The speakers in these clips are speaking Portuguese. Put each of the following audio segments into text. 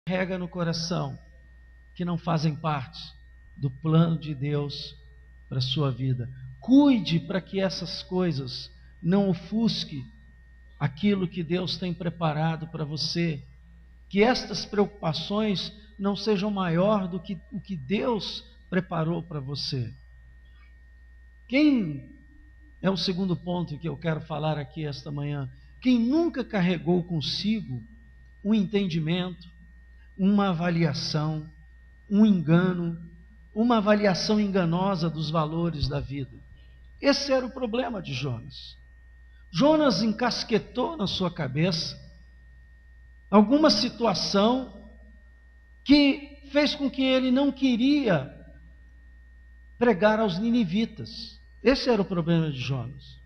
carrega no coração que não fazem parte do plano de Deus para a sua vida. Cuide para que essas coisas não ofusquem aquilo que Deus tem preparado para você. Que estas preocupações não sejam maior do que o que Deus preparou para você. Quem é o segundo ponto que eu quero falar aqui esta manhã? Quem nunca carregou consigo um entendimento, uma avaliação, um engano, uma avaliação enganosa dos valores da vida. Esse era o problema de Jonas. Jonas encasquetou na sua cabeça alguma situação que fez com que ele não queria pregar aos ninivitas. Esse era o problema de Jonas.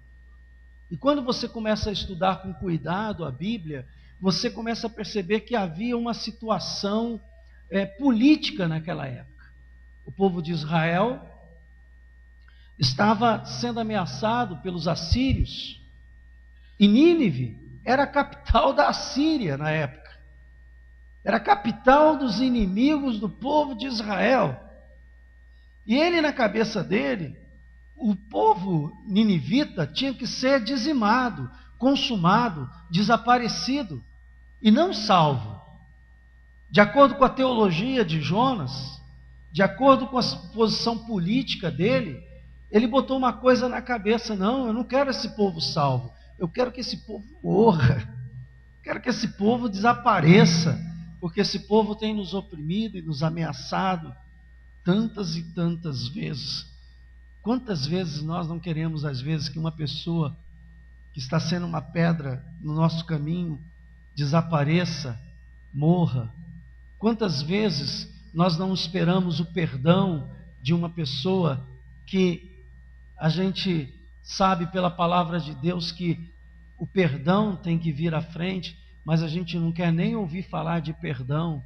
E quando você começa a estudar com cuidado a Bíblia, você começa a perceber que havia uma situação política naquela época. O povo de Israel estava sendo ameaçado pelos assírios, e Nínive era a capital da Assíria na época. Era a capital dos inimigos do povo de Israel. E ele, na cabeça dele, o povo ninivita tinha que ser dizimado, consumado, desaparecido, e não salvo. De acordo com a teologia de Jonas, de acordo com a posição política dele, ele botou uma coisa na cabeça: não, eu não quero esse povo salvo, eu quero que esse povo morra, quero que esse povo desapareça, porque esse povo tem nos oprimido e nos ameaçado tantas e tantas vezes. Quantas vezes nós não queremos, às vezes, que uma pessoa que está sendo uma pedra no nosso caminho desapareça, morra? Quantas vezes nós não esperamos o perdão de uma pessoa que a gente sabe pela palavra de Deus que o perdão tem que vir à frente, mas a gente não quer nem ouvir falar de perdão.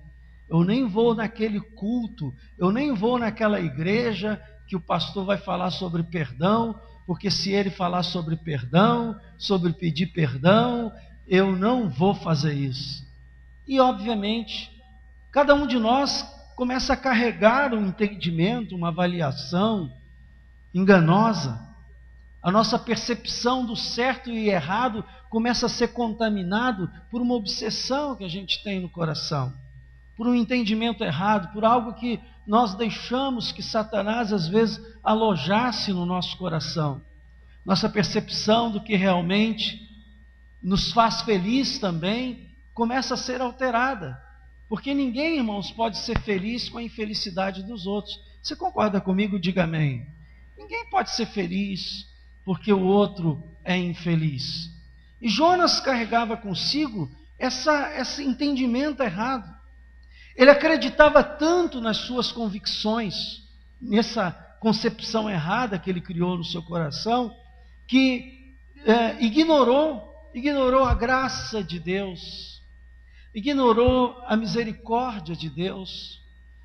Eu nem vou naquele culto, eu nem vou naquela igreja que o pastor vai falar sobre perdão, porque se ele falar sobre perdão, sobre pedir perdão, eu não vou fazer isso. E obviamente, cada um de nós começa a carregar um entendimento, uma avaliação enganosa. A nossa percepção do certo e errado começa a ser contaminado por uma obsessão que a gente tem no coração, por um entendimento errado, por algo que nós deixamos que Satanás às vezes alojasse no nosso coração. Nossa percepção do que realmente nos faz feliz também começa a ser alterada, porque ninguém, irmãos, pode ser feliz com a infelicidade dos outros. Você concorda comigo? Diga amém. Ninguém pode ser feliz porque o outro é infeliz. E Jonas carregava consigo esse entendimento errado. Ele acreditava tanto nas suas convicções, nessa concepção errada que ele criou no seu coração, que ignorou a graça de Deus, ignorou a misericórdia de Deus,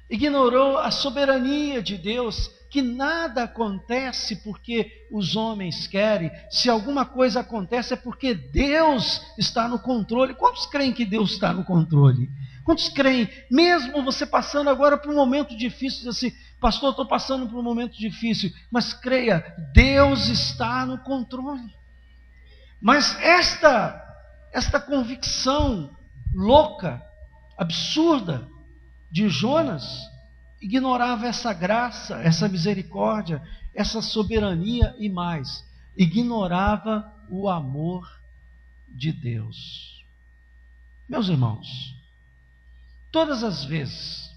ignorou a soberania de Deus, que nada acontece porque os homens querem. Se alguma coisa acontece é porque Deus está no controle. Quantos creem que Deus está no controle? Quantos creem, mesmo você passando agora por um momento difícil, diz assim: pastor, estou passando por um momento difícil, mas creia, Deus está no controle. Mas esta convicção louca, absurda de Jonas, ignorava essa graça, essa misericórdia, essa soberania e mais, ignorava o amor de Deus. Meus irmãos, todas as vezes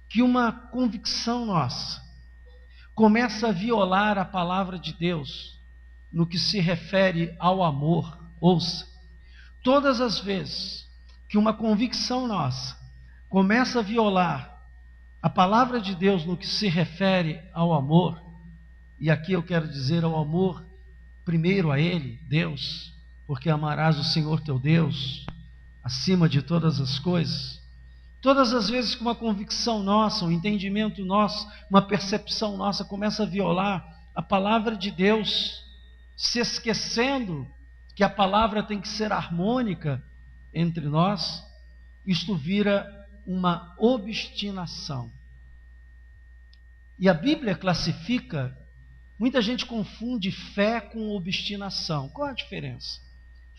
que uma convicção nossa começa a violar a palavra de Deus no que se refere ao amor, ouça, todas as vezes que uma convicção nossa começa a violar a palavra de Deus no que se refere ao amor, e aqui eu quero dizer ao amor primeiro a Ele, Deus, porque amarás o Senhor teu Deus acima de todas as coisas. Todas as vezes que uma convicção nossa, um entendimento nosso, uma percepção nossa começa a violar a palavra de Deus, se esquecendo que a palavra tem que ser harmônica entre nós, isto vira uma obstinação. E a Bíblia classifica, muita gente confunde fé com obstinação. Qual a diferença?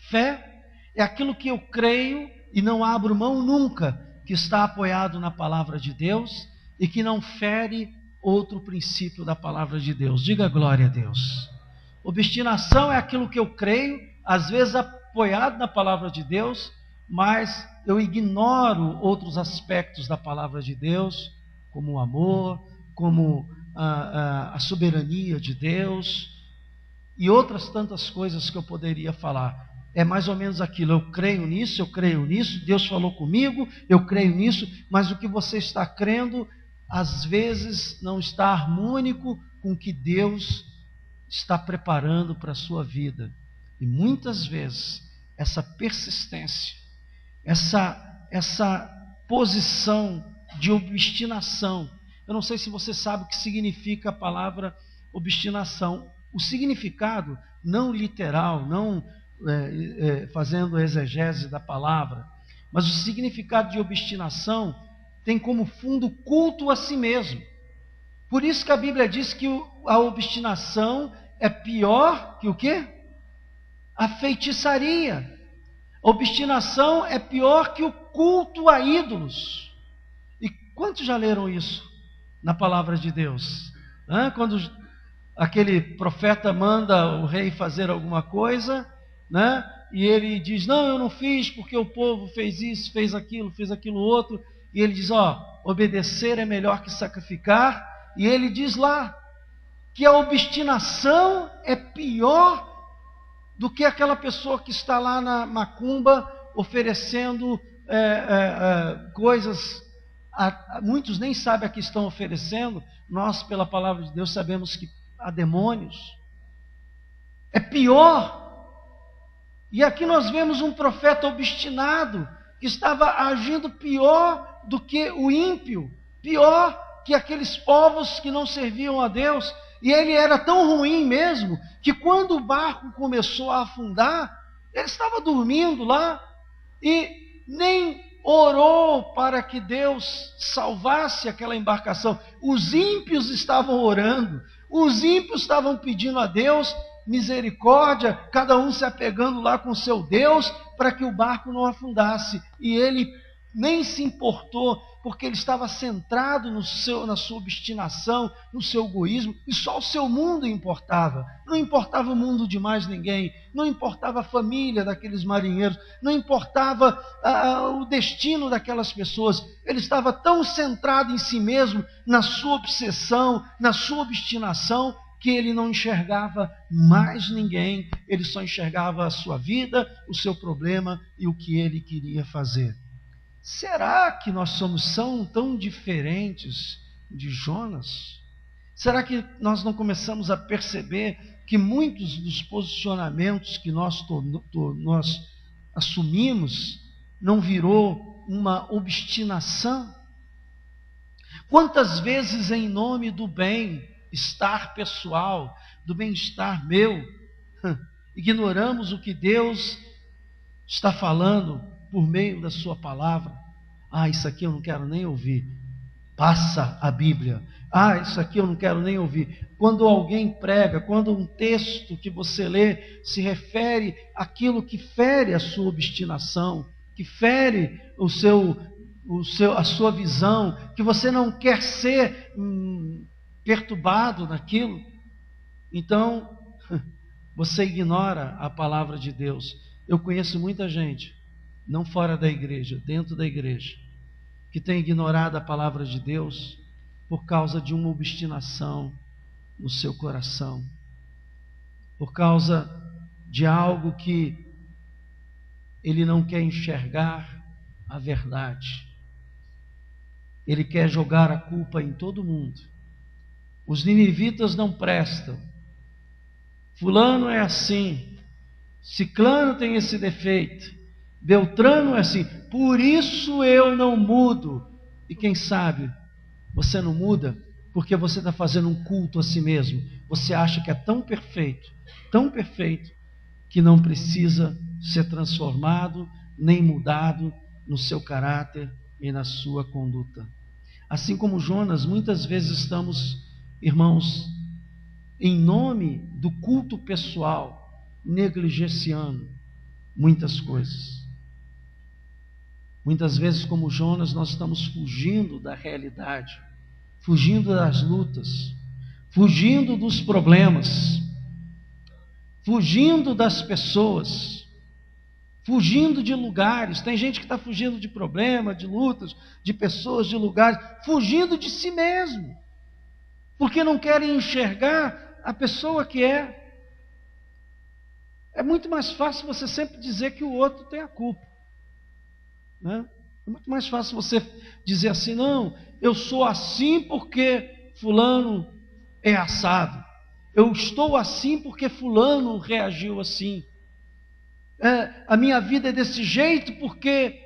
Fé é aquilo que eu creio e não abro mão nunca, que está apoiado na palavra de Deus e que não fere outro princípio da palavra de Deus. Diga glória a Deus. Obstinação é aquilo que eu creio, às vezes apoiado na palavra de Deus, mas eu ignoro outros aspectos da palavra de Deus, como o amor, como a soberania de Deus e outras tantas coisas que eu poderia falar. É mais ou menos aquilo, eu creio nisso, Deus falou comigo, eu creio nisso, mas o que você está crendo, às vezes não está harmônico com o que Deus está preparando para a sua vida. E muitas vezes, essa persistência, essa posição de obstinação, eu não sei se você sabe o que significa a palavra obstinação. O significado, não literal, não fazendo exegese da palavra, mas o significado de obstinação tem como fundo culto a si mesmo. Por isso que a Bíblia diz que a obstinação é pior que o quê? A feitiçaria. A obstinação é pior que o culto a ídolos. E quantos já leram isso na palavra de Deus? Quando aquele profeta manda o rei fazer alguma coisa, né? E ele diz, não, eu não fiz porque o povo fez isso, fez aquilo outro. E ele diz, obedecer é melhor que sacrificar. E ele diz lá que a obstinação é pior do que aquela pessoa que está lá na macumba oferecendo coisas. Muitos nem sabem a que estão oferecendo. Nós, pela palavra de Deus, sabemos que há demônios. É pior. E aqui nós vemos um profeta obstinado que estava agindo pior do que o ímpio, pior que aqueles povos que não serviam a Deus. E ele era tão ruim mesmo que quando o barco começou a afundar, ele estava dormindo lá e nem orou para que Deus salvasse aquela embarcação. Os ímpios estavam orando, os ímpios estavam pedindo a Deus misericórdia, cada um se apegando lá com o seu Deus para que o barco não afundasse. E ele nem se importou, porque ele estava centrado na sua obstinação, no seu egoísmo, e só o seu mundo importava. Não importava o mundo de mais ninguém, não importava a família daqueles marinheiros, não importava o destino daquelas pessoas. Ele estava tão centrado em si mesmo, na sua obsessão, na sua obstinação, que ele não enxergava mais ninguém, ele só enxergava a sua vida, o seu problema e o que ele queria fazer. Será que nós somos tão diferentes de Jonas? Será que nós não começamos a perceber que muitos dos posicionamentos que nós assumimos não virou uma obstinação? Quantas vezes em nome do bem-estar pessoal, do bem-estar meu, ignoramos o que Deus está falando por meio da sua palavra? Isso aqui eu não quero nem ouvir. Passa a Bíblia. Isso aqui eu não quero nem ouvir. Quando alguém prega, quando um texto que você lê se refere àquilo que fere a sua obstinação, que fere a sua visão, que você não quer ser perturbado naquilo, então você ignora a palavra de Deus. Eu conheço muita gente, não fora da igreja, dentro da igreja, que tem ignorado a palavra de Deus por causa de uma obstinação no seu coração, por causa de algo que ele não quer enxergar a verdade. Ele quer jogar a culpa em todo mundo. Os ninivitas não prestam. Fulano é assim, ciclano tem esse defeito, Beltrano é assim, por isso eu não mudo. E quem sabe você não muda porque você está fazendo um culto a si mesmo. Você acha que é tão perfeito, que não precisa ser transformado nem mudado no seu caráter e na sua conduta. Assim como Jonas, muitas vezes estamos, irmãos, em nome do culto pessoal, negligenciando muitas coisas. Muitas vezes, como Jonas, nós estamos fugindo da realidade, fugindo das lutas, fugindo dos problemas, fugindo das pessoas, fugindo de lugares. Tem gente que está fugindo de problemas, de lutas, de pessoas, de lugares, fugindo de si mesmo, porque não querem enxergar a pessoa que é. É muito mais fácil você sempre dizer que o outro tem a culpa, né? É muito mais fácil você dizer assim: não, eu sou assim porque fulano é assado, eu estou assim porque fulano reagiu assim, a minha vida é desse jeito porque,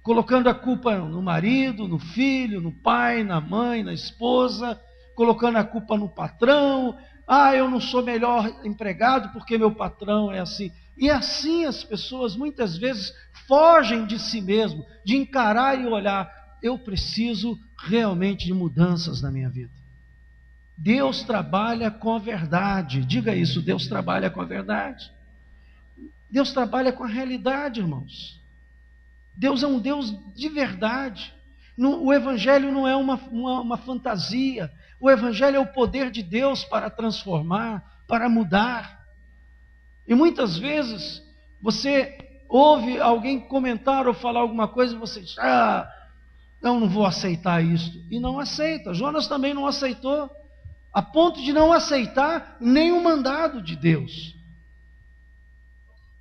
colocando a culpa no marido, no filho, no pai, na mãe, na esposa, colocando a culpa no patrão. Eu não sou melhor empregado porque meu patrão é assim. E assim as pessoas muitas vezes fogem de si mesmo, de encarar e olhar: eu preciso realmente de mudanças na minha vida. Deus trabalha com a verdade. Diga isso: Deus trabalha com a verdade. Deus trabalha com a realidade, irmãos. Deus é um Deus de verdade. O Evangelho não é uma fantasia. O Evangelho é o poder de Deus para transformar, para mudar. E muitas vezes você ouve alguém comentar ou falar alguma coisa e você diz: eu não vou aceitar isso. E não aceita. Jonas também não aceitou, a ponto de não aceitar nem o mandado de Deus.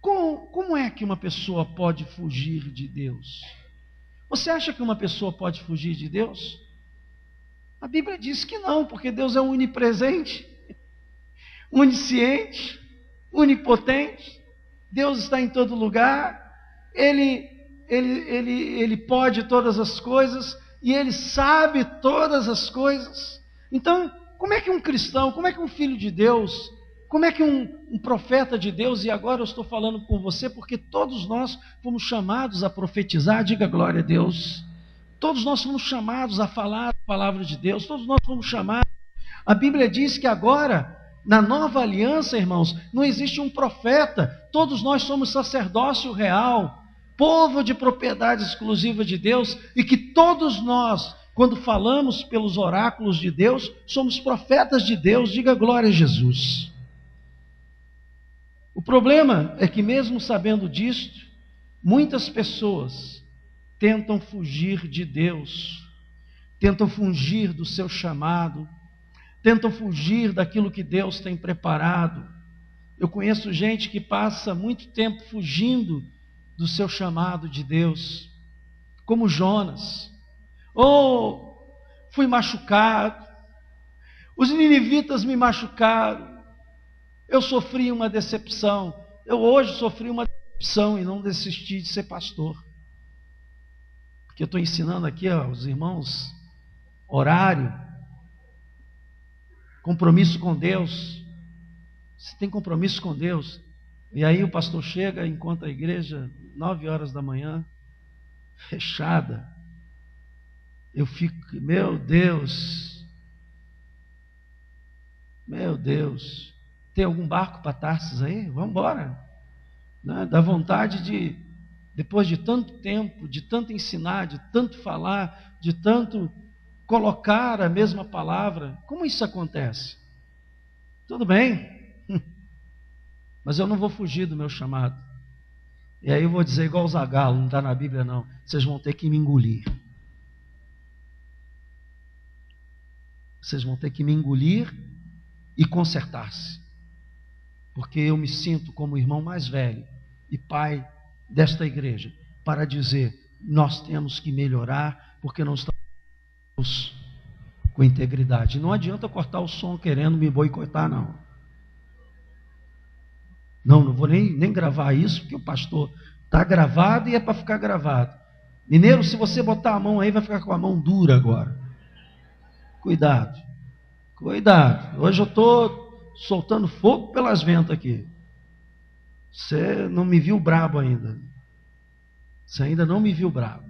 Como é que uma pessoa pode fugir de Deus? Você acha que uma pessoa pode fugir de Deus? A Bíblia diz que não, porque Deus é onipresente, onisciente, onipotente. Deus está em todo lugar. Ele pode todas as coisas e Ele sabe todas as coisas. Então, como é que um cristão, como é que um filho de Deus, como é que um profeta de Deus, e agora eu estou falando com você porque todos nós fomos chamados a profetizar, diga glória a Deus. Todos nós fomos chamados a falar a palavra de Deus, todos nós fomos chamados. A Bíblia diz que agora, na nova aliança, irmãos, não existe um profeta, todos nós somos sacerdócio real, povo de propriedade exclusiva de Deus, e que todos nós, quando falamos pelos oráculos de Deus, somos profetas de Deus, diga glória a Jesus. O problema é que, mesmo sabendo disto, muitas pessoas tentam fugir de Deus, tentam fugir do seu chamado, tentam fugir daquilo que Deus tem preparado. Eu conheço gente que passa muito tempo fugindo do seu chamado de Deus, como Jonas. Fui machucado, os ninivitas me machucaram, eu sofri uma decepção, eu hoje sofri uma decepção e não desisti de ser pastor, porque eu estou ensinando aqui aos irmãos horário, compromisso com Deus. Você tem compromisso com Deus, e aí o pastor chega e encontra a igreja 9 horas da manhã, fechada. Eu fico, meu Deus, tem algum barco para Tarsis aí? Vamos embora, né? Dá vontade de, depois de tanto tempo, de tanto ensinar, de tanto falar, de tanto colocar a mesma palavra, como isso acontece? Tudo bem, mas eu não vou fugir do meu chamado. E aí eu vou dizer igual o Zagalo, não está na Bíblia não, vocês vão ter que me engolir. Vocês vão ter que me engolir e consertar-se, porque eu me sinto como o irmão mais velho e pai desta igreja, para dizer: nós temos que melhorar, porque não estamos com integridade. Não adianta cortar o som querendo me boicotar, não. Não vou nem gravar isso, porque o pastor está gravado e é para ficar gravado. Mineiro, se você botar a mão aí, vai ficar com a mão dura agora. Cuidado. Hoje eu estou soltando fogo pelas ventas aqui. Você não me viu brabo ainda. Você ainda não me viu bravo.